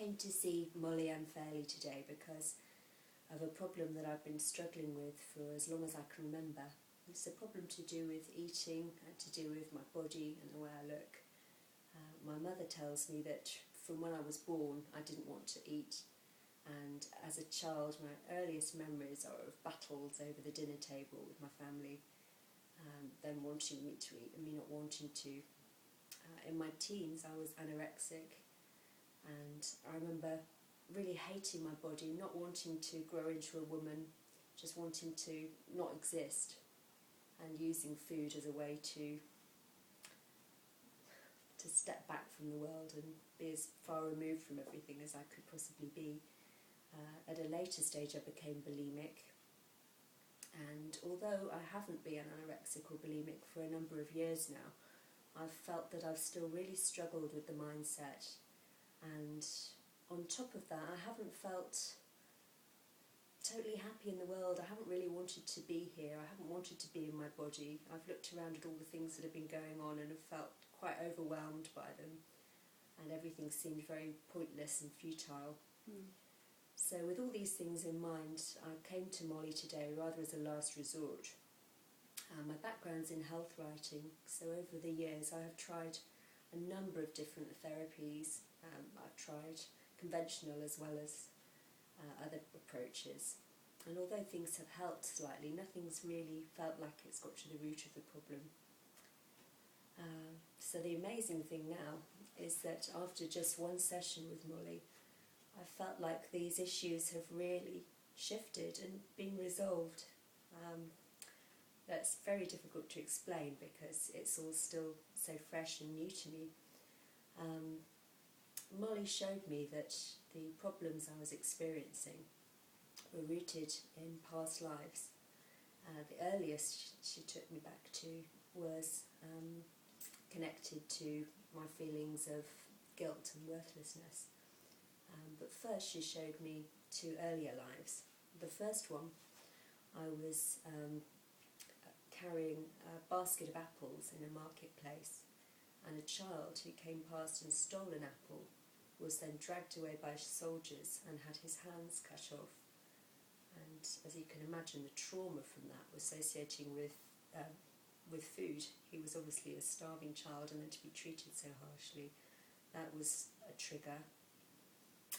came to see Molly Ann Fairley today because of a problem that I've been struggling with for as long as I can remember. It's a problem to do with eating and to do with my body and the way I look. My mother tells me that from when I was born I didn't want to eat, and as a child my earliest memories are of battles over the dinner table with my family, them wanting me to eat and me not wanting to. In my teens I was anorexic, and I remember really hating my body, not wanting to grow into a woman, just wanting to not exist, and using food as a way to step back from the world and be as far removed from everything as I could possibly be. At a later stage I became bulimic, and although I haven't been anorexic or bulimic for a number of years now, I've felt that I've still really struggled with the mindset, and on top of that I haven't felt totally happy in the world. I haven't really wanted to be here, I haven't wanted to be in my body. I've looked around at all the things that have been going on and have felt quite overwhelmed by them, and everything seemed very pointless and futile. So with all these things in mind, I came to Molly today rather as a last resort. My background's in health writing, so over the years I have tried a number of different therapies. I've tried conventional as well as other approaches, and although things have helped slightly, nothing's really felt like it's got to the root of the problem. So the amazing thing now is that after just one session with Molly, I felt like these issues have really shifted and been resolved. That's very difficult to explain because it's all still so fresh and new to me. Molly showed me that the problems I was experiencing were rooted in past lives. The earliest she took me back to was connected to my feelings of guilt and worthlessness. But first she showed me two earlier lives. The first one, I was carrying a basket of apples in a marketplace, and a child who came past and stole an apple was then dragged away by soldiers and had his hands cut off. And as you can imagine, the trauma from that associating with food. He was obviously a starving child, and then to be treated so harshly, that was a trigger.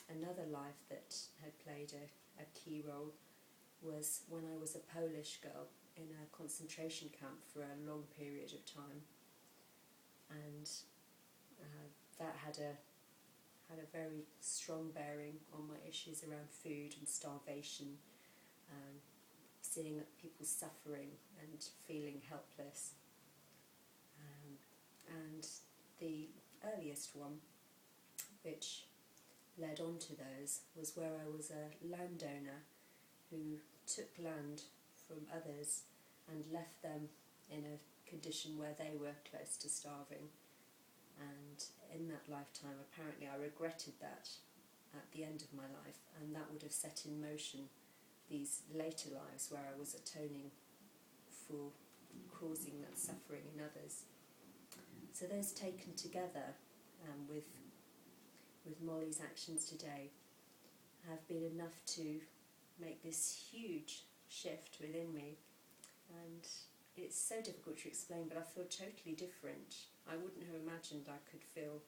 Another life that had played a key role was when I was a Polish girl in a concentration camp for a long period of time, and that had a very strong bearing on my issues around food and starvation, seeing people suffering and feeling helpless. And the earliest one, which led on to those, was where I was a landowner who took land from others and left them in a condition where they were close to starving. And in that lifetime, apparently I regretted that at the end of my life, and that would have set in motion these later lives where I was atoning for causing that suffering in others. So those taken together with Molly's actions today have been enough to make this huge shift within me, and it's so difficult to explain, but I feel totally different. I wouldn't have imagined I could feel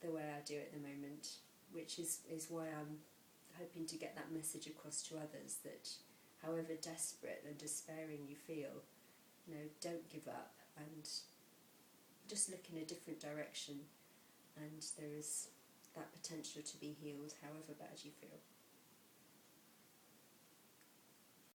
the way I do at the moment, which is why I'm hoping to get that message across to others, that however desperate and despairing you feel, don't give up and just look in a different direction, and there is that potential to be healed however bad you feel.